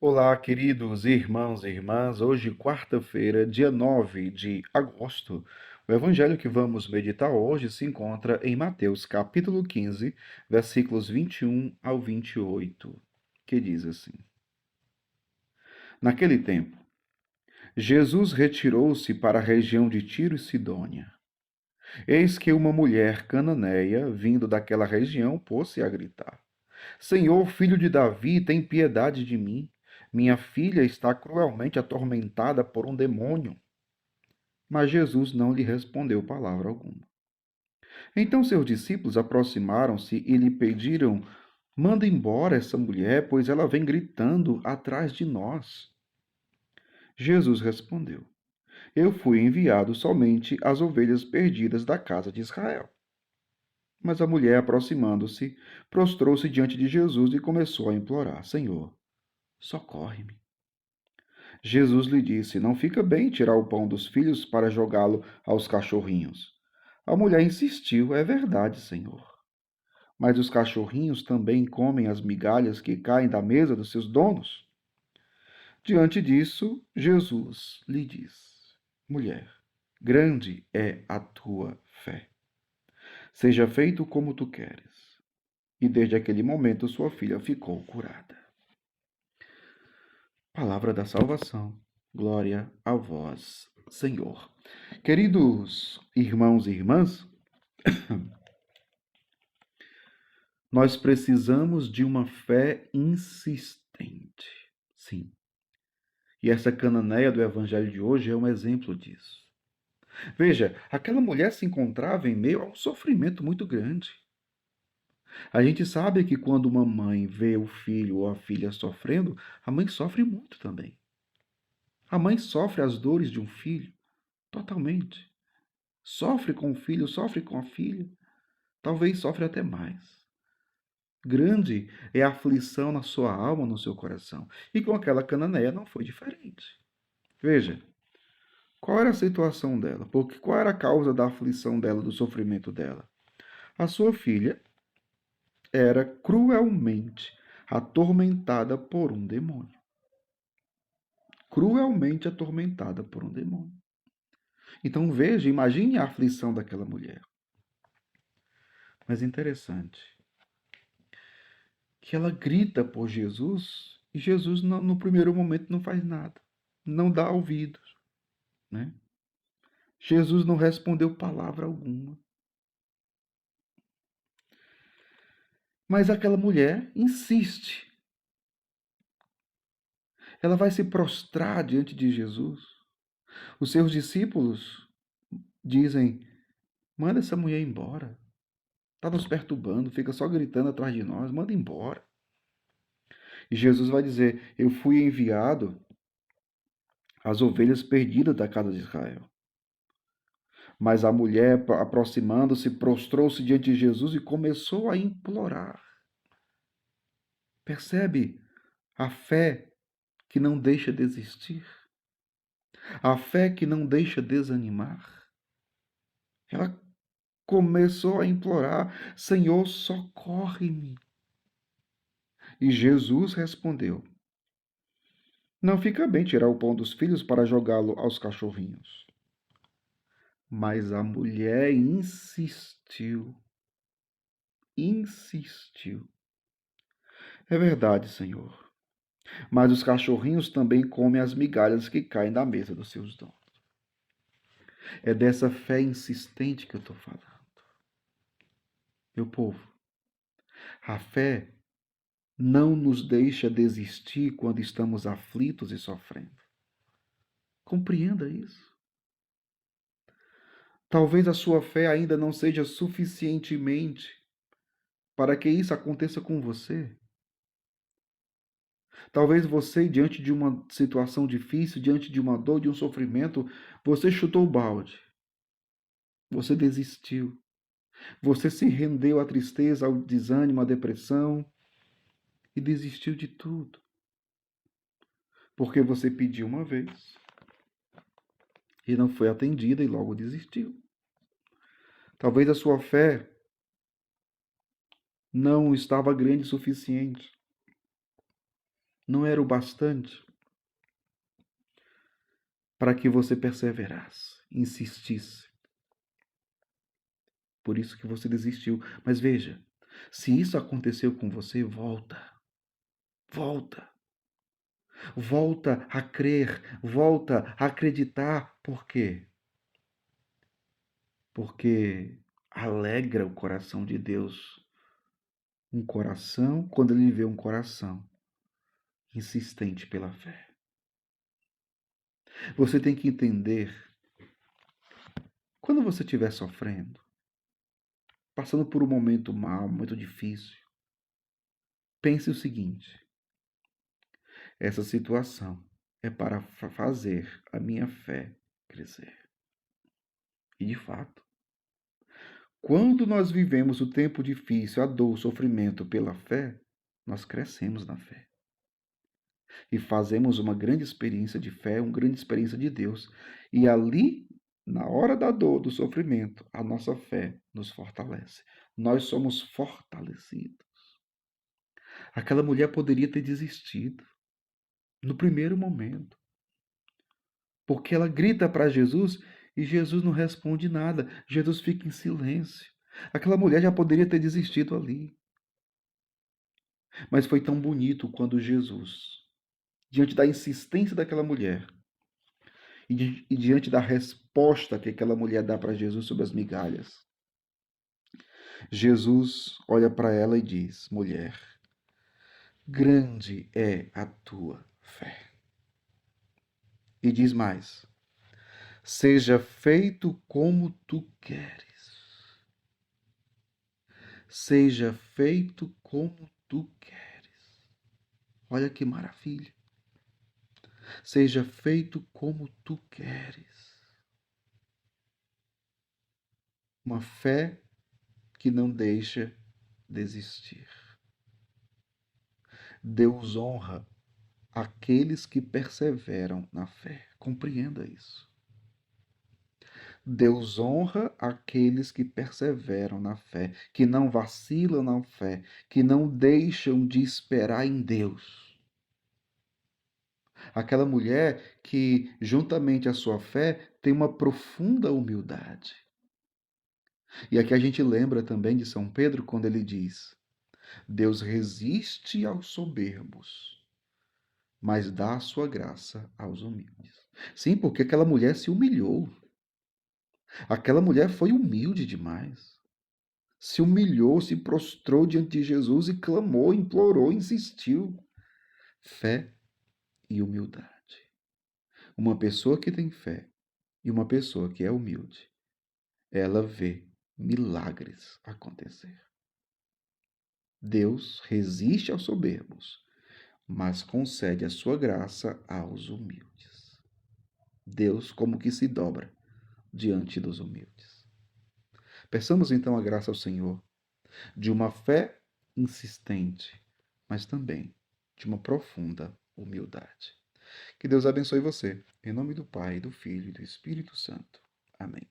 Olá, queridos irmãos e irmãs. Hoje, quarta-feira, dia 9 de agosto. O evangelho que vamos meditar hoje se encontra em Mateus, capítulo 15, versículos 21 ao 28, que diz assim: Naquele tempo, Jesus retirou-se para a região de Tiro e Sidônia. Eis que uma mulher cananeia, vindo daquela região, pôs-se a gritar: Senhor, filho de Davi, tem piedade de mim. Minha filha está cruelmente atormentada por um demônio. Mas Jesus não lhe respondeu palavra alguma. Então seus discípulos aproximaram-se e lhe pediram: Manda embora essa mulher, pois ela vem gritando atrás de nós. Jesus respondeu: Eu fui enviado somente às ovelhas perdidas da casa de Israel. Mas a mulher, aproximando-se, prostrou-se diante de Jesus e começou a implorar: Senhor, socorre-me. Jesus lhe disse: Não fica bem tirar o pão dos filhos para jogá-lo aos cachorrinhos. A mulher insistiu: É verdade, Senhor. Mas os cachorrinhos também comem as migalhas que caem da mesa dos seus donos. Diante disso, Jesus lhe diz: Mulher, grande é a tua fé. Seja feito como tu queres. E desde aquele momento sua filha ficou curada. Palavra da salvação. Glória a vós, Senhor. Queridos irmãos e irmãs, nós precisamos de uma fé insistente. Sim. E essa cananeia do evangelho de hoje é um exemplo disso. Veja, aquela mulher se encontrava em meio a um sofrimento muito grande. A gente sabe que quando uma mãe vê o filho ou a filha sofrendo, a mãe sofre muito também. A mãe sofre as dores de um filho totalmente. Sofre com o filho, sofre com a filha, talvez sofre até mais. Grande é a aflição na sua alma, no seu coração. E com aquela cananeia não foi diferente. Veja, qual era a situação dela? Porque qual era a causa da aflição dela, do sofrimento dela? A sua filha era cruelmente atormentada por um demônio. Cruelmente atormentada por um demônio. Então veja, imagine a aflição daquela mulher. Mas interessante, que ela grita por Jesus e Jesus, no primeiro momento, não faz nada, não dá ouvidos, né? Jesus não respondeu palavra alguma. Mas aquela mulher insiste. Ela vai se prostrar diante de Jesus. Os seus discípulos dizem: Manda essa mulher embora. Está nos perturbando, fica só gritando atrás de nós, manda embora. E Jesus vai dizer: Eu fui enviado às ovelhas perdidas da casa de Israel. Mas a mulher, aproximando-se, prostrou-se diante de Jesus e começou a implorar. Percebe a fé que não deixa desistir? A fé que não deixa desanimar? Ela começou a implorar: Senhor, socorre-me. E Jesus respondeu: Não fica bem tirar o pão dos filhos para jogá-lo aos cachorrinhos. Mas a mulher insistiu. Insistiu. É verdade, Senhor. Mas os cachorrinhos também comem as migalhas que caem da mesa dos seus donos. É dessa fé insistente que eu estou falando. Meu povo, a fé não nos deixa desistir quando estamos aflitos e sofrendo. Compreenda isso. Talvez a sua fé ainda não seja suficientemente para que isso aconteça com você. Talvez você, diante de uma situação difícil, diante de uma dor, de um sofrimento, você chutou o balde. Você desistiu. Você se rendeu à tristeza, ao desânimo, à depressão e desistiu de tudo. Porque você pediu uma vez e não foi atendida e logo desistiu. Talvez a sua fé não estava grande o suficiente. não era o bastante para que você perseverasse, insistisse. Por isso que você desistiu. Mas veja, se isso aconteceu com você, volta, volta, volta a crer, volta a acreditar. Por quê? Porque alegra o coração de Deus. Um coração, quando ele vê um coração insistente pela fé. Você tem que entender, quando você estiver sofrendo, passando por um momento mal, um momento difícil, pense o seguinte: essa situação é para fazer a minha fé crescer. E de fato, quando nós vivemos o tempo difícil, a dor, o sofrimento pela fé, nós crescemos na fé. E fazemos uma grande experiência de fé, uma grande experiência de Deus. E ali, na hora da dor, do sofrimento, a nossa fé nos fortalece. Nós somos fortalecidos. Aquela mulher poderia ter desistido no primeiro momento, porque ela grita para Jesus e Jesus não responde nada. Jesus fica em silêncio. Aquela mulher já poderia ter desistido ali. Mas foi tão bonito quando Jesus, diante da insistência daquela mulher, e diante da resposta que aquela mulher dá para Jesus sobre as migalhas, Jesus olha para ela e diz: mulher, grande é a tua fé. E diz mais: seja feito como tu queres. Seja feito como tu queres. Olha que maravilha. Seja feito como tu queres. Uma fé que não deixa desistir. Deus honra aqueles que perseveram na fé. Compreenda isso. Deus honra aqueles que perseveram na fé, que não vacilam na fé, que não deixam de esperar em Deus. Aquela mulher que, juntamente à sua fé, tem uma profunda humildade. E aqui a gente lembra também de São Pedro quando ele diz: Deus resiste aos soberbos, mas dá a sua graça aos humildes. Sim, porque aquela mulher se humilhou. Aquela mulher foi humilde demais. Se humilhou, se prostrou diante de Jesus e clamou, implorou, insistiu. Fé e humildade. Uma pessoa que tem fé e uma pessoa que é humilde, ela vê milagres acontecer. Deus resiste aos soberbos, mas concede a sua graça aos humildes. Deus como que se dobra diante dos humildes. Peçamos então a graça ao Senhor de uma fé insistente, mas também de uma profunda humildade. Que Deus abençoe você. Em nome do Pai, do Filho e do Espírito Santo. Amém.